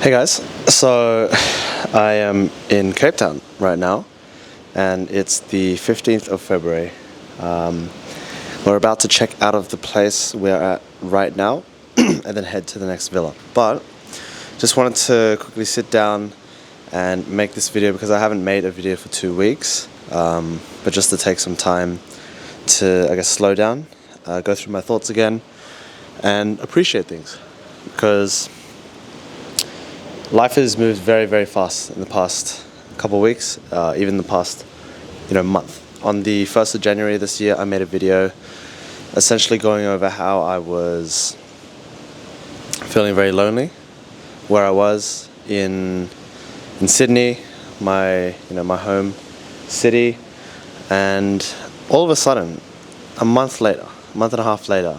Hey guys, so I am in Cape Town right now and it's the 15th of February. We're about to check out of the place we're at right now and then head to the next villa. But just wanted to quickly sit down and make this video because I haven't made a video for 2 weeks, but just to take some time to, I guess, slow down, go through my thoughts again and appreciate things, because life has moved very, very fast in the past couple of weeks, even the past, month. On the 1st of January this year, I made a video essentially going over how I was feeling very lonely, where I was in Sydney, my home city, and all of a sudden, a month and a half later,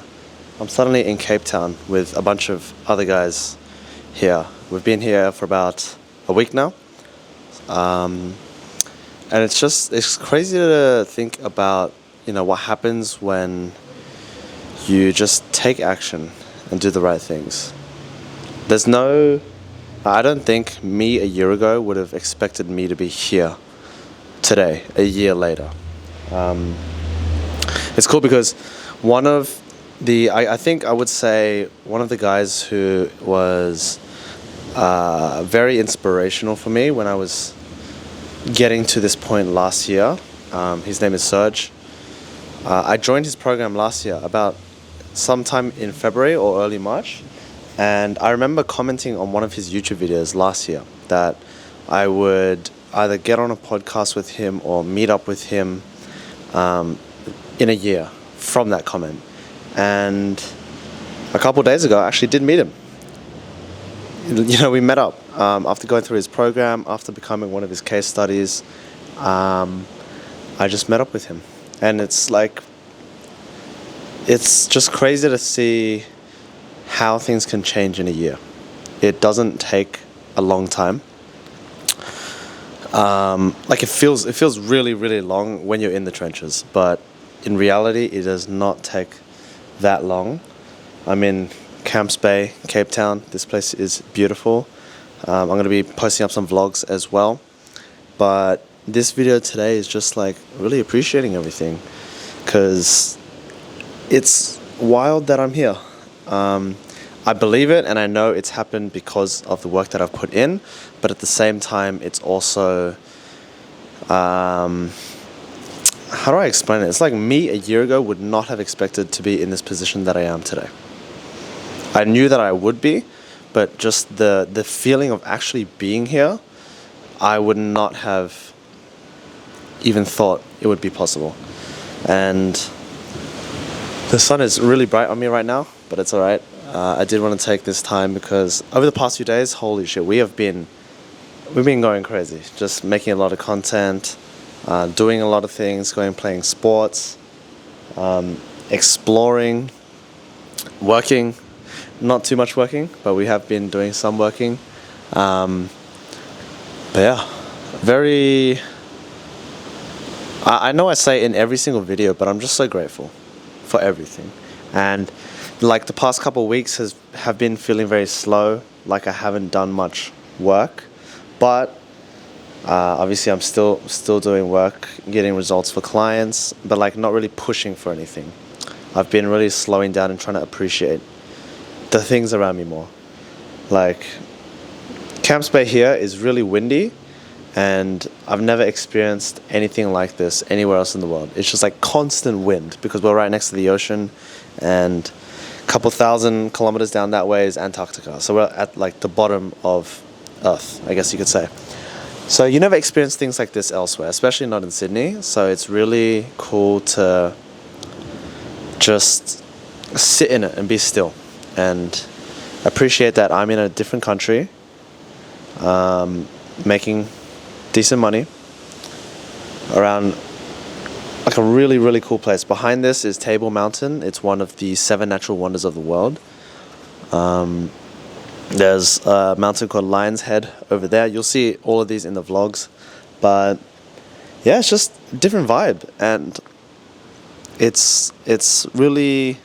I'm suddenly in Cape Town with a bunch of other guys here. We've been here for about a week now, and it's crazy to think about what happens when you just take action and do the right things. I don't think me a year ago would have expected me to be here today, a year later. It's cool because I think I would say one of the guys who was very inspirational for me when I was getting to this point last year. His name is Serge. I joined his program last year, about sometime in February or early March, and I remember commenting on one of his YouTube videos last year that I would either get on a podcast with him or meet up with him in a year from that comment. And a couple of days ago, I actually did meet him. We met up after going through his program, after becoming one of his case studies. I just met up with him, and it's just crazy to see how things can change in a year. It doesn't take a long time. It feels really, really long when you're in the trenches, but in reality, it does not take that long. I'm in Camps Bay, Cape Town. This place is beautiful. I'm going to be posting up some vlogs as well. But this video today is just really appreciating everything, because it's wild that I'm here. I believe it, and I know it's happened because of the work that I've put in, but at the same time, it's also, how do I explain it? It's like me a year ago would not have expected to be in this position that I am today. I knew that I would be, but just the feeling of actually being here, I would not have even thought it would be possible. And the sun is really bright on me right now, but it's alright. I did want to take this time because over the past few days, holy shit, we've been going crazy. Just making a lot of content, doing a lot of things, playing sports, exploring, working. Not too much working, but we have been doing some working. But yeah, I know I say it in every single video, but I'm just so grateful for everything. And the past couple of weeks have been feeling very slow, like I haven't done much work. But obviously I'm still doing work, getting results for clients, but not really pushing for anything. I've been really slowing down and trying to appreciate the things around me more. Camps Bay here is really windy, and I've never experienced anything like this anywhere else in the world. It's just constant wind, because we're right next to the ocean, and a couple thousand kilometers down that way is Antarctica. So we're at the bottom of Earth, I guess you could say. So you never experience things like this elsewhere, especially not in Sydney. So it's really cool to just sit in it and be still and appreciate that I'm in a different country, making decent money around a really, really cool place. Behind this is Table Mountain. It's one of the 7 natural wonders of the world. There's a mountain called Lion's Head over there. You'll see all of these in the vlogs, but yeah, it's just a different vibe, and it's really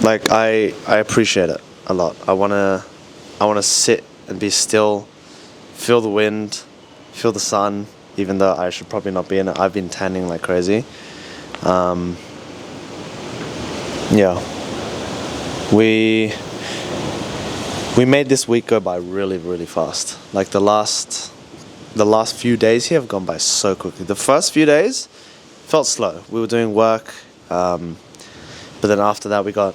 I appreciate it. a lot. I wanna sit and be still, feel the wind, feel the sun. Even though I should probably not be in it, I've been tanning like crazy. Yeah, we made this week go by really, really fast. Like the last few days here have gone by so quickly. The first few days felt slow. We were doing work, but then after that we got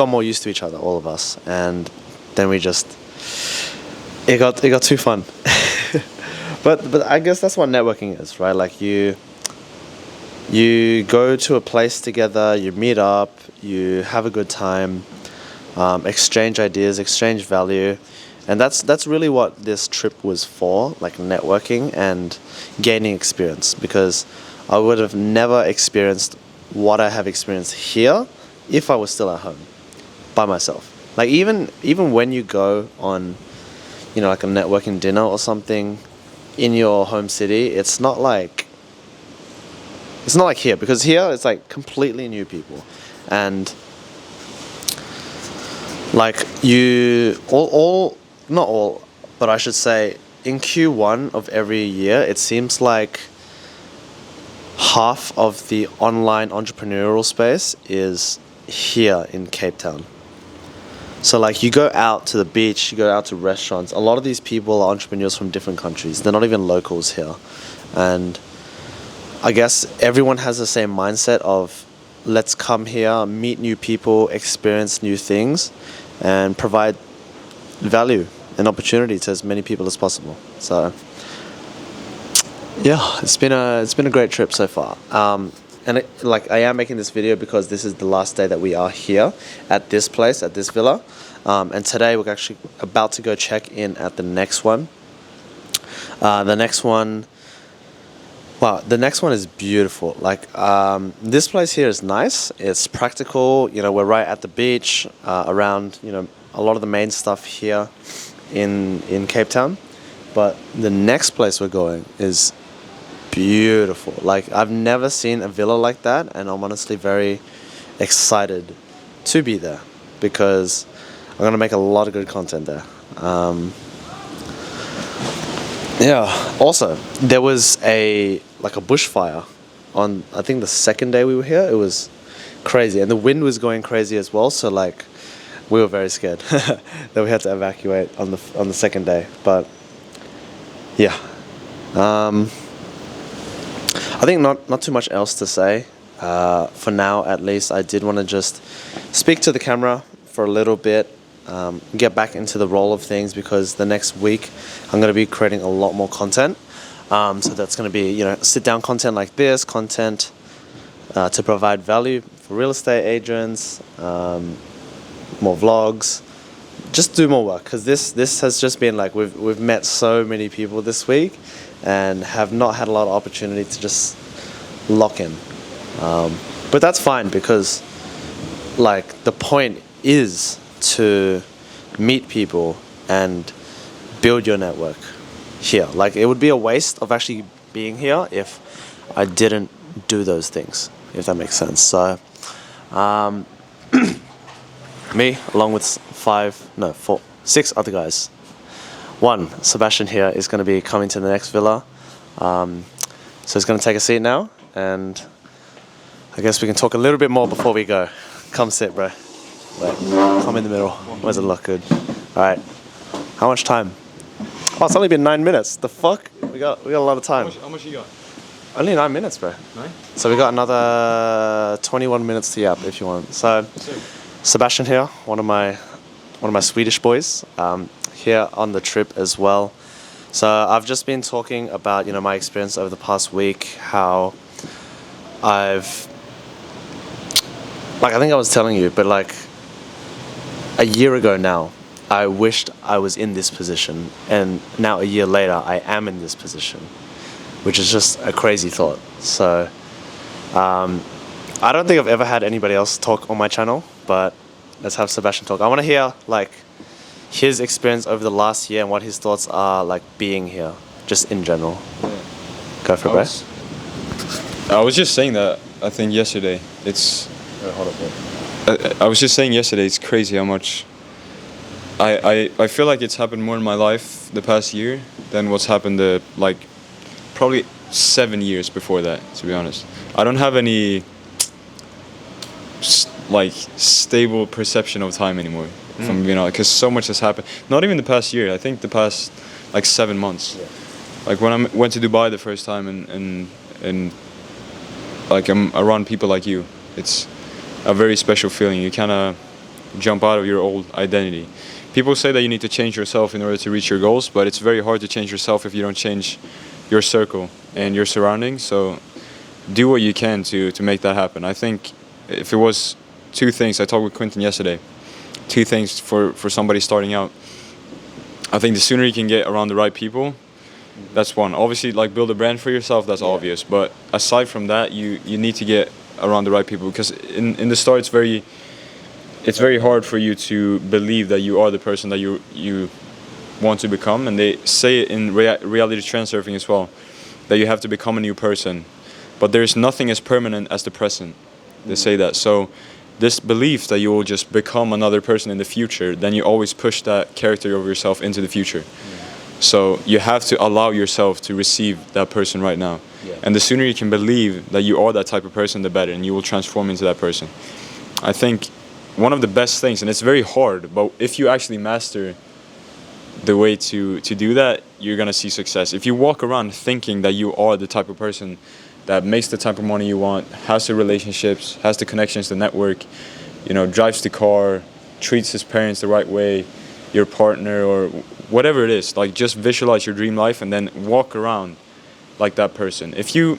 more used to each other, all of us, and then it got too fun. But I guess that's what networking is, right? Like you go to a place together, you meet up, you have a good time, exchange ideas, exchange value, and that's really what this trip was for, like networking and gaining experience, because I would have never experienced what I have experienced here if I was still at home by myself. Like even when you go on, like a networking dinner or something in your home city, it's not like here, because here it's like completely new people, and like not all, but I should say in Q1 of every year, it seems like half of the online entrepreneurial space is here in Cape Town. So like you go out to the beach, you go out to restaurants, a lot of these people are entrepreneurs from different countries. They're not even locals here. And I guess everyone has the same mindset of let's come here, meet new people, experience new things, and provide value and opportunity to as many people as possible. So yeah, it's been a great trip so far. And I am making this video because this is the last day that we are here at this place, at this villa. And today we're actually about to go check in at the next one. The next one is beautiful. Like, this place here is nice. It's practical. We're right at the beach, around, a lot of the main stuff here in Cape Town. But the next place we're going is beautiful. Like, I've never seen a villa like that, and I'm honestly very excited to be there because I'm gonna make a lot of good content there. Yeah. Also, there was a bushfire on, I think, the second day we were here. It was crazy, and the wind was going crazy as well. So like, we were very scared that we had to evacuate on the second day. But yeah. I think not too much else to say. For now, at least, I did want to just speak to the camera for a little bit, get back into the role of things, because the next week I'm going to be creating a lot more content. So that's going to be, sit-down content like this, content to provide value for real estate agents, more vlogs, just do more work, because this has just been like we've met so many people this week and have not had a lot of opportunity to just lock in. But that's fine, because like the point is to meet people and build your network here. Like, it would be a waste of actually being here if I didn't do those things, if that makes sense. So me, along with 6 other guys. Sebastian here is going to be coming to the next villa. So he's going to take a seat now, and I guess we can talk a little bit more before we go. Come sit, bro. Wait, come in the middle. Where's it look good? Alright. How much time? Oh, it's only been 9 minutes. The fuck? We got a lot of time. How much you got? Only 9 minutes, bro. 9? So we got another 21 minutes to yap if you want. So Sebastian here, one of my Swedish boys, here on the trip as well. So I've just been talking about, my experience over the past week, how I think I was telling you, but like a year ago now, I wished I was in this position, and now a year later, I am in this position, which is just a crazy thought. So I don't think I've ever had anybody else talk on my channel, but let's have Sebastian talk. I want to hear like his experience over the last year and what his thoughts are like being here, just in general. Yeah. Go for it, bro. I was just saying that, I think yesterday, it's... Hold up, bro. I was just saying yesterday, it's crazy how much I feel like it's happened more in my life the past year than what's happened like probably 7 years before that, to be honest. I don't have any like stable perception of time anymore, from because so much has happened. Not even the past year. I think the past like 7 months. Yeah. Like when I went to Dubai the first time, and like I'm around people like you, it's a very special feeling. You kind of jump out of your old identity. People say that you need to change yourself in order to reach your goals, but it's very hard to change yourself if you don't change your circle and your surroundings. So do what you can to make that happen. I think if it was two things, I talked with Quentin yesterday, two things for somebody starting out. I think the sooner you can get around the right people, that's one. Obviously, like build a brand for yourself, that's obvious. But aside from that, you need to get around the right people, because in the start it's very hard for you to believe that you are the person that you want to become. And they say it in reality transurfing as well, that you have to become a new person. But there's nothing as permanent as the present. They say that. So this belief that you will just become another person in the future, then you always push that character of yourself into the future. So you have to allow yourself to receive that person right now. And the sooner you can believe that you are that type of person, the better, and you will transform into that person. I think one of the best things, and it's very hard, but if you actually master the way to do that, you're going to see success. If you walk around thinking that you are the type of person that makes the type of money you want, has the relationships, has the connections, the network, drives the car, treats his parents the right way, your partner, or whatever it is, like just visualize your dream life and then walk around like that person. If you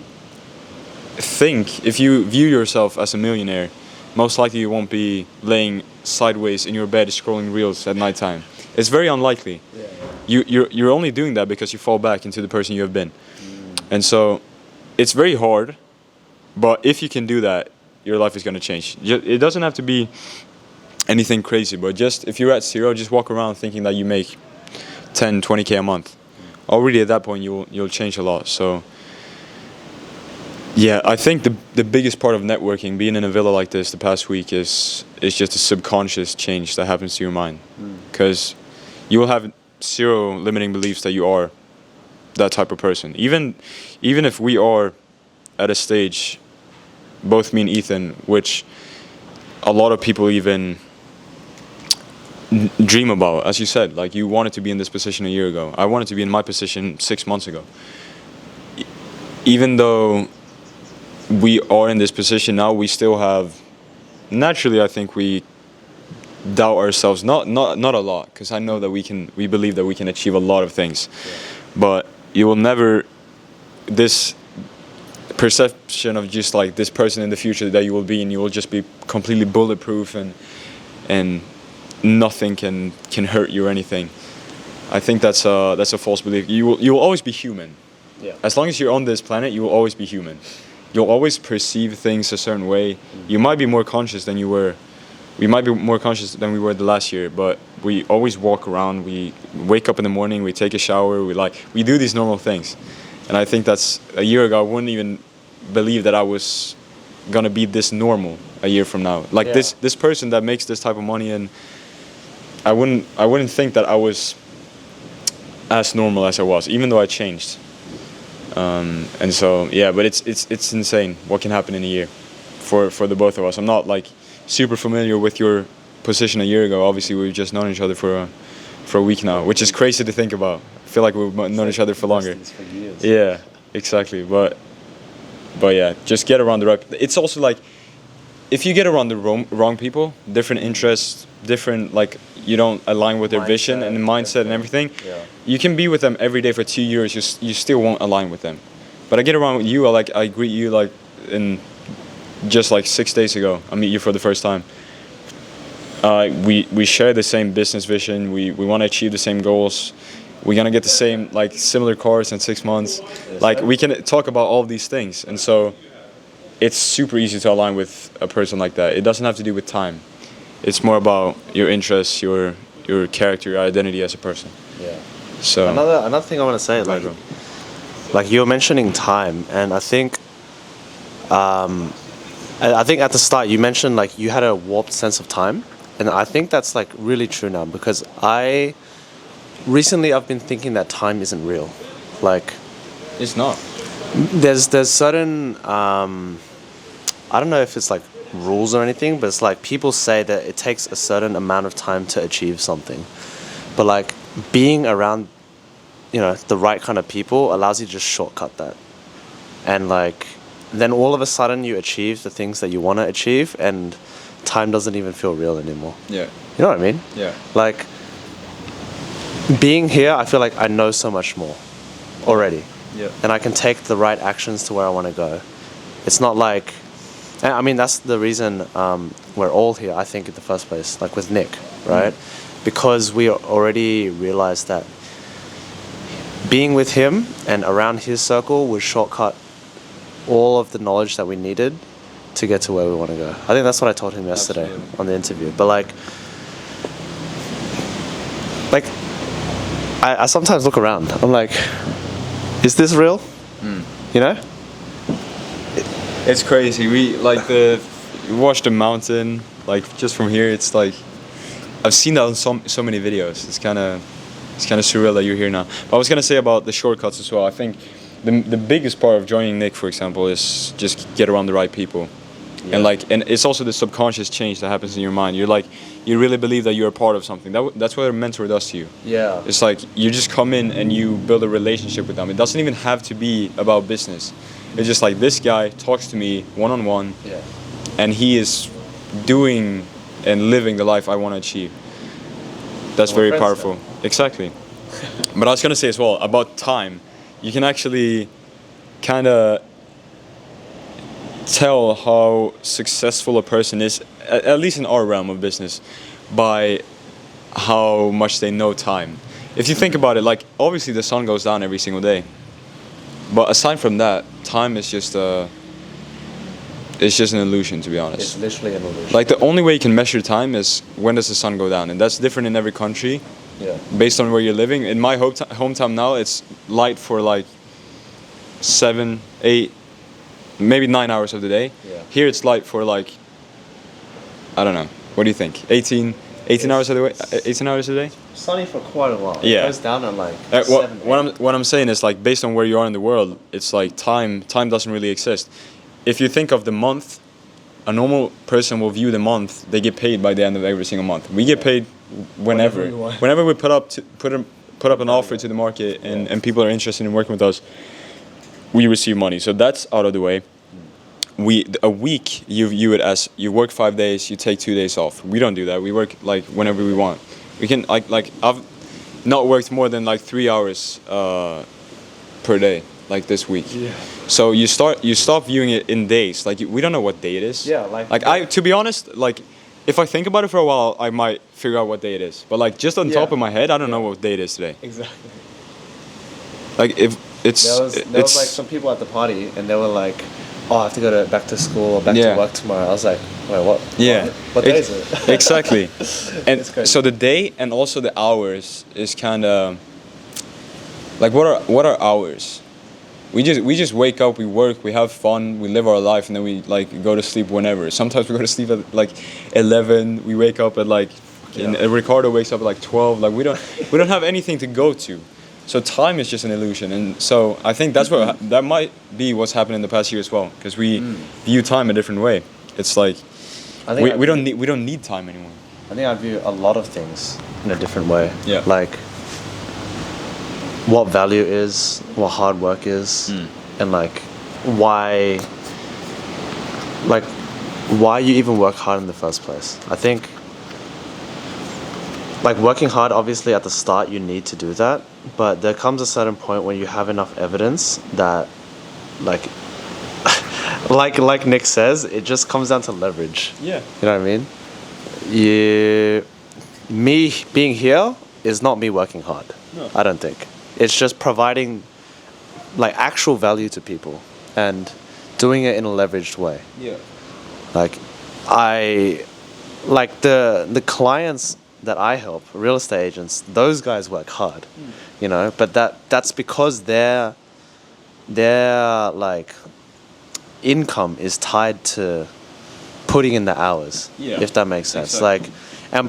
view yourself as a millionaire, most likely you won't be laying sideways in your bed scrolling reels at nighttime. It's very unlikely. You're only doing that because you fall back into the person you have been. And so it's very hard, but if you can do that, your life is going to change. It doesn't have to be anything crazy, but just if you're at zero, just walk around thinking that you make 10, 20K a month. Already at that point, you'll change a lot. So yeah, I think the biggest part of networking, being in a villa like this the past week, is just a subconscious change that happens to your mind. Because you will have zero limiting beliefs that you are that type of person. Even if we are at a stage, both me and Ethan, which a lot of people even dream about, as you said, like you wanted to be in this position a year ago. I wanted to be in my position 6 months ago. Even though we are in this position now, we still have, naturally I think we doubt ourselves, not a lot, because I know that we believe that we can achieve a lot of things. But you will never, this perception of just like this person in the future that you will be, and you will just be completely bulletproof and nothing can hurt you or anything. I think that's a false belief. You will always be human. As long as you're on this planet, you will always be human. You'll always perceive things a certain way. You might be more conscious than you were. We might be more conscious than we were the last year, but we always walk around. We wake up in the morning, we take a shower, we do these normal things. And I think that's, a year ago, I wouldn't even believe that I was gonna be this normal a year from now. Like this person that makes this type of money, and I wouldn't think that I was as normal as I was, even though I changed. And so but it's insane what can happen in a year for the both of us. I'm not like super familiar with your position a year ago. Obviously, we've just known each other for a week now, which is crazy to think about. I feel like we've known each other for longer. For years. Yeah, exactly. But yeah, just get around the right. It's also like, if you get around the wrong people, different interests, different, like, you don't align with their vision and mindset and everything, you can be with them every day for 2 years, you still won't align with them. But I get around with you, I greet you like in just like 6 days ago. I meet you for the first time. We share the same business vision. We want to achieve the same goals. We're gonna get the same, like, similar cars in 6 months. Like, we can talk about all of these things, and so it's super easy to align with a person like that. It doesn't have to do with time. It's more about your interests, your character, your identity as a person. Yeah. So another thing I want to say, like you were mentioning time, and I think at the start you mentioned like you had a warped sense of time, and I think that's like really true now because I've been thinking that time isn't real. Like, It's not. there's certain I don't know if it's like rules or anything, but it's like people say that it takes a certain amount of time to achieve something, but like being around, the right kind of people allows you to just shortcut that, and like then all of a sudden you achieve the things that you want to achieve, and time doesn't even feel real anymore. Yeah. You know what I mean? Yeah. Like being here, I feel like I know so much more already. Yeah. And I can take the right actions to where I want to go. It's not like, I mean, that's the reason we're all here, I think, in the first place, like with Nick, right? Because we already realized that being with him and around his circle would shortcut all of the knowledge that we needed to get to where we want to go. I think that's what I told him yesterday on the interview. But like I sometimes look around. I'm like, is this real? You know? It's crazy. We watched the mountain, like just from here. It's like I've seen that on so many videos. It's kind of surreal that you're here now. But I was gonna say about the shortcuts as well. I think the biggest part of joining Nick, for example, is just get around the right people. Yeah. And it's also the subconscious change that happens in your mind. You're like, you really believe that you're a part of something. That's what a mentor does to you. Yeah. It's like you just come in and you build a relationship with them. It doesn't even have to be about business. It's just like this guy talks to me one-on-one, and he is doing and living the life I want to achieve. That's very powerful. Exactly. But I was gonna say as well about time. You can actually kind of tell how successful a person is, at least in our realm of business, by how much they know time. If you think about it, like obviously the sun goes down every single day, but aside from that, time is just it's just an illusion, to be honest. It's literally an illusion. Like the only way you can measure time is when does the sun go down, and that's different in every country. Yeah. Based on where you're living. In my hometown now, it's light for like 7, 8, maybe 9 hours of the day. Yeah. Here it's light for like, I don't know. What do you think? 18 hours a day? 18 hours a day? Sunny for quite a while. Yeah. It goes down at like 7, what I'm saying is like based on where you are in the world, it's like time doesn't really exist. If you think of the month, a normal person will view the month. They get paid by the end of every single month. We get paid whenever we put up an offer to the market and people are interested in working with us, we receive money. So that's out of the way. A week you view it as you work 5 days, you take 2 days off. We don't do that. We work like whenever we want. We can like I've not worked more than like 3 hours per day like this week. Yeah. So you stop viewing it in days. Like we don't know what day it is. Yeah. To be honest, like if I think about it for a while, I might figure out what day it is. But like just on top of my head, I don't know what day it is today. Exactly. Like if it's there was like some people at the party and they were like, oh, I have to go back to school or back to work tomorrow. I was like, wait, what? Yeah. What day is it? Exactly. And so the day and also the hours is kind of like what are hours? We just wake up, we work, we have fun, we live our life, and then we like go to sleep whenever. Sometimes we go to sleep at like 11. We wake up at like, and Ricardo wakes up at like 12. Like we don't have anything to go to. So time is just an illusion, and so I think that might be what's happened in the past year as well, because we view time a different way. It's like we don't need time anymore. I think I view a lot of things in a different way. Yeah. Like what value is, what hard work is, and like why you even work hard in the first place. I think like working hard, obviously at the start you need to do that, but there comes a certain point when you have enough evidence that like Nick says, it just comes down to leverage. Yeah. You know what I mean? Me being here is not me working hard. No. I don't think. It's just providing like actual value to people and doing it in a leveraged way. Yeah. Like the clients that I help, real estate agents, those guys work hard, you know, but that's because their like income is tied to putting in the hours, if that makes sense. Exactly. Like,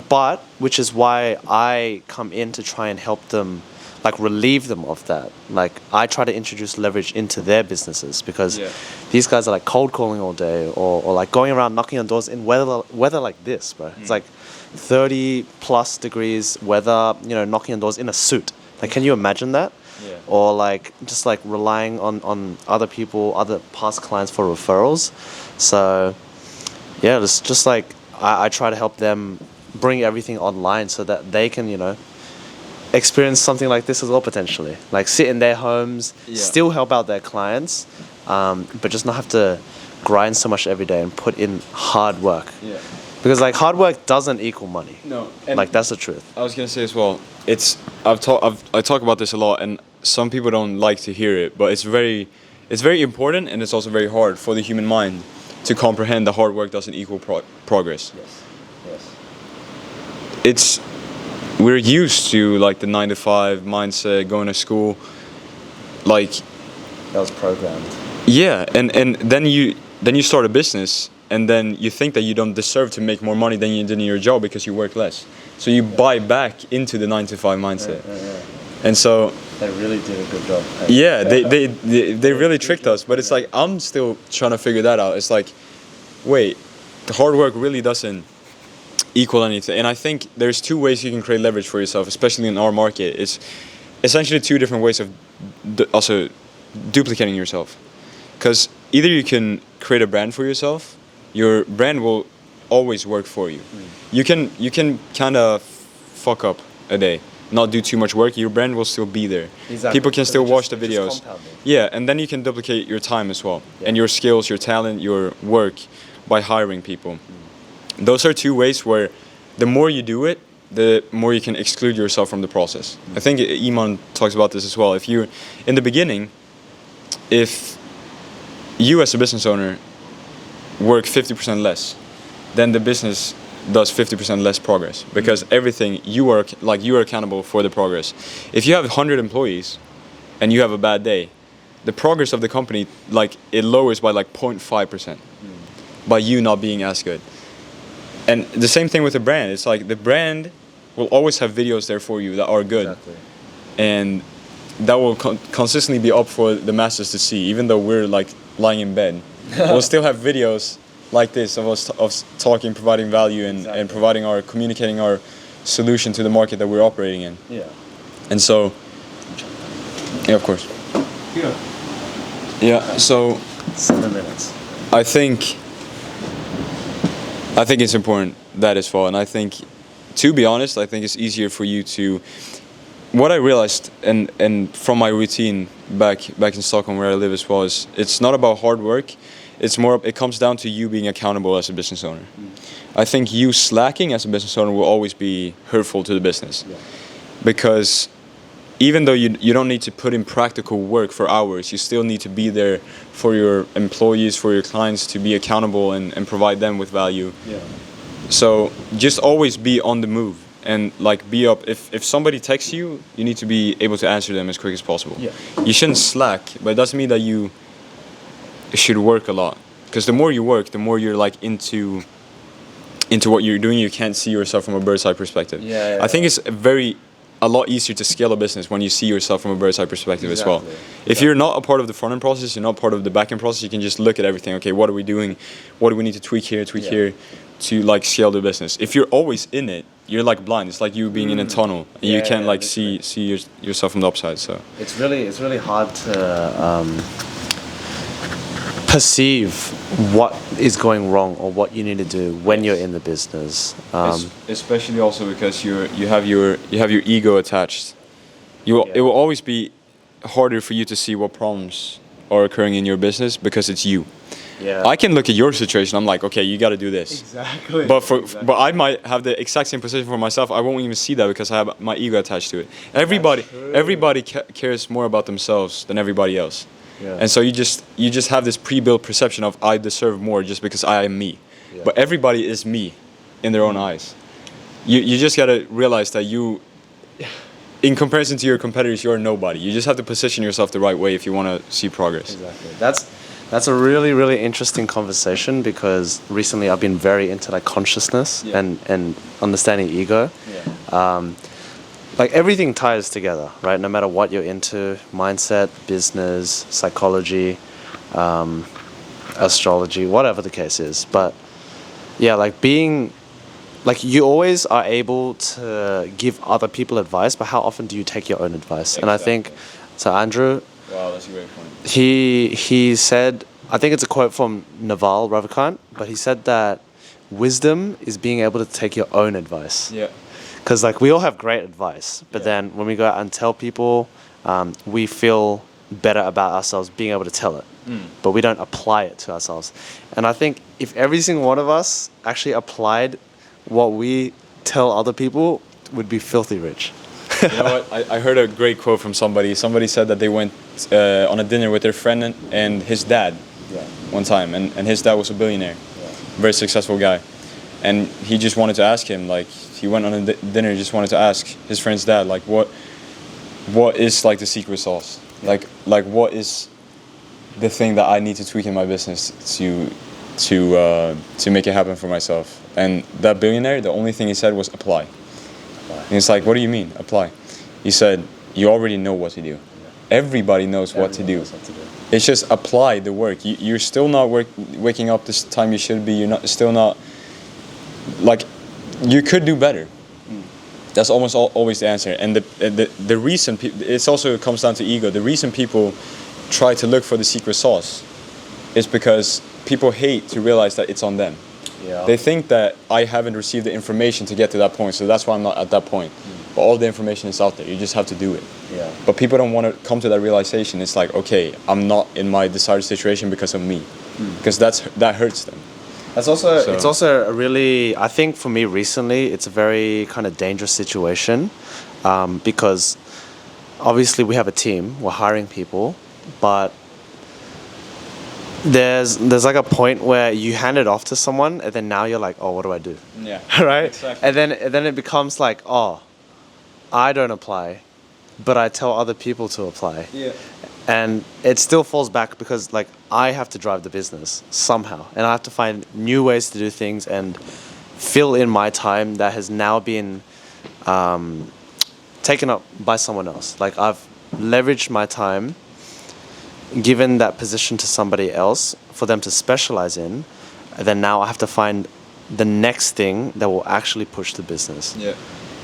But which is why I come in to try and help them, like relieve them of that. Like I try to introduce leverage into their businesses because these guys are like cold calling all day or like going around knocking on doors in weather like this, bro. It's like 30 plus degrees weather, you know, knocking on doors in a suit. Like, can you imagine that? Yeah. Or like just like relying on other people, other past clients for referrals. So yeah, it's just like I try to help them bring everything online so that they can, you know, experience something like this as well potentially. Like sit in their homes, still help out their clients, but just not have to grind so much every day and put in hard work. Yeah. Because like hard work doesn't equal money. No. Like that's the truth. I was gonna say as well. I talk about this a lot, and some people don't like to hear it, but it's very important, and it's also very hard for the human mind to comprehend that hard work doesn't equal progress. Yes. We're used to like the 9 to 5 mindset, going to school, like That was programmed. yeah, and then you start a business, and then you think that you don't deserve to make more money than you did in your job because you work less. So you buy back into the 9 to 5 mindset. And so They really did a good job. yeah, they really tricked us, but it's like I'm still trying to figure that out. It's like, wait, the hard work really doesn't equal anything. And I think there's 2 ways you can create leverage for yourself, especially in our market. It's essentially 2 different ways of also duplicating yourself. Because either you can create a brand for yourself, your brand will always work for you. You can kind of fuck up a day, not do too much work, your brand will still be there. Exactly. People can still watch the Just videos. compounding. Yeah, and then you can duplicate your time as well, and your skills, your talent, your work by hiring people. Those are 2 ways where the more you do it, the more you can exclude yourself from the process. I think Iman talks about this as well. If you, in the beginning, if you as a business owner work 50% less, then the business does 50% less progress because everything you are accountable for the progress. If you have 100 employees and you have a bad day, the progress of the company, like it lowers by like 0.5% by you not being as good. And the same thing with the brand. It's like the brand will always have videos there for you that are good. Exactly. And that will consistently be up for the masses to see, even though we're like lying in bed. We'll still have videos like this of us talking, providing value, and providing communicating our solution to the market that we're operating in. Yeah. And so, yeah, of course. Yeah. So 7 minutes. I think it's important that as well, and I think, to be honest, I think it's easier for you to. What I realized, and from my routine back in Stockholm where I live as well, is it's not about hard work. It's more. It comes down to you being accountable as a business owner. I think you slacking as a business owner will always be hurtful to the business, because even though you don't need to put in practical work for hours, you still need to be there for your employees, for your clients, to be accountable and provide them with value. Yeah. So just always be on the move and like be up. If somebody texts you, you need to be able to answer them as quick as possible. Yeah. You shouldn't slack, but it doesn't mean that you should work a lot. Because the more you work, the more you're like into what you're doing. You can't see yourself from a bird's eye perspective. I think it's a lot easier to scale a business when you see yourself from a bird's eye perspective as well. If you're not a part of the front end process, you're not part of the back end process, you can just look at everything. Okay, what are we doing? What do we need to tweak here to like scale the business? If you're always in it, you're like blind. It's like you being in a tunnel, and you can't like see yourself from the upside. So it's really hard to perceive what is going wrong or what you need to do when you're in the business. Especially also because you have your ego attached. It will always be harder for you to see what problems are occurring in your business because it's you. Yeah. I can look at your situation. I'm like, okay, you got to do this. Exactly. But I might have the exact same position for myself. I won't even see that because I have my ego attached to it. Everybody cares more about themselves than everybody else. Yeah. And so you just have this pre-built perception of I deserve more just because I am me. Yeah. But everybody is me in their own eyes. You just got to realize that you, in comparison to your competitors, you're nobody. You just have to position yourself the right way if you want to see progress. Exactly. That's a really, really interesting conversation because recently I've been very into like consciousness Yeah. and understanding ego. Yeah. Like everything ties together, right? No matter what you're into, mindset, business, psychology, astrology, whatever the case is. But yeah, like being, like you always are able to give other people advice, but how often do you take your own advice? And I think, so Andrew, Wow, that's a great point. he said, I think it's a quote from Naval Ravikant, but he said that wisdom is being able to take your own advice. Yeah. Because like we all have great advice, but Yeah. then when we go out and tell people, we feel better about ourselves being able to tell it, but we don't apply it to ourselves. And I think if every single one of us actually applied what we tell other people, would be filthy rich. You know what? I heard a great quote from somebody. Somebody said that they went on a dinner with their friend and his dad one time, and his dad was a billionaire, very successful guy, and he just wanted to ask him, like, he went on a dinner and just wanted to ask his friend's dad, like, what is like the secret sauce, like what is the thing that I need to tweak in my business to make it happen for myself. And that billionaire, the only thing he said was apply. And it's like, what do you mean, apply? He said, you already know what to do. Everybody knows what to do. It's just apply the work. You're still not waking up this time you should be. You're still not, like, you could do better. That's almost always the answer. And the reason, it also comes down to ego. The reason people try to look for the secret sauce is because people hate to realize that it's on them. Yeah. They think that I haven't received the information to get to that point, so that's why I'm not at that point. But all the information is out there. You just have to do it. Yeah. But people don't want to come to that realization. It's like, okay, I'm not in my desired situation because of me, because that hurts them. That's also, So- it's also a really, I think for me recently, it's a very kind of dangerous situation because obviously we have a team, we're hiring people, but there's like a point where you hand it off to someone and then now you're like, oh, what do I do? Yeah. Right? Exactly. And then it becomes like, oh, I don't apply, but I tell other people to apply. Yeah. And it still falls back because like I have to drive the business somehow, and I have to find new ways to do things and fill in my time that has now been taken up by someone else. Like I've leveraged my time, given that position to somebody else for them to specialize in, and then now I have to find the next thing that will actually push the business. Yeah.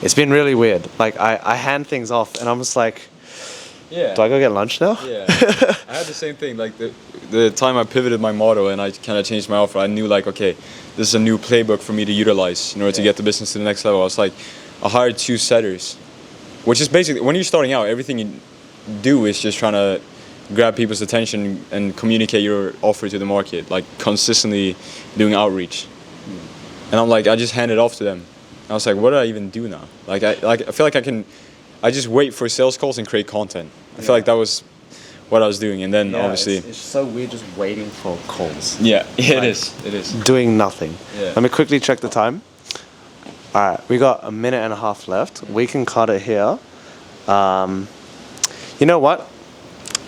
It's been really weird. Like I hand things off and I'm just like, Yeah. do I go get lunch now? Yeah, I had the same thing. Like the time I pivoted my model and I kind of changed my offer, I knew like, okay, this is a new playbook for me to utilize in order to get the business to the next level. I was like, I hired 2 setters, which is basically, when you're starting out, everything you do is just trying to grab people's attention and communicate your offer to the market, like consistently doing outreach. And I'm like, I just hand it off to them. I was like, what do I even do now? Like I feel like I just wait for sales calls and create content. I feel like that was what I was doing, and then obviously, it's so weird just waiting for calls, yeah, it Like- is. It is. doing nothing. Yeah. Let me quickly check the time. All right, we got a minute and a half left. We can cut it here. You know what?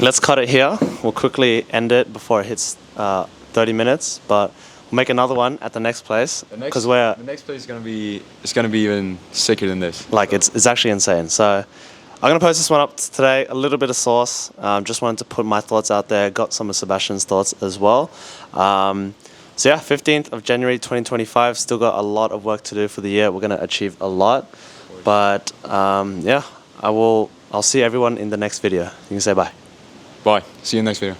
Let's cut it here. We'll quickly end it before it hits 30 minutes, but we'll make another one at the next place because we're The next place is gonna be even sicker than this. like it's actually insane. So I'm gonna post this one up today. A little bit of sauce. Just wanted to put my thoughts out there. Got some of Sebastian's thoughts as well. So yeah, 15th of January 2025. Still got a lot of work to do for the year. We're gonna achieve a lot, but yeah, I'll see everyone in the next video. You can say bye. Bye. See you in the next video.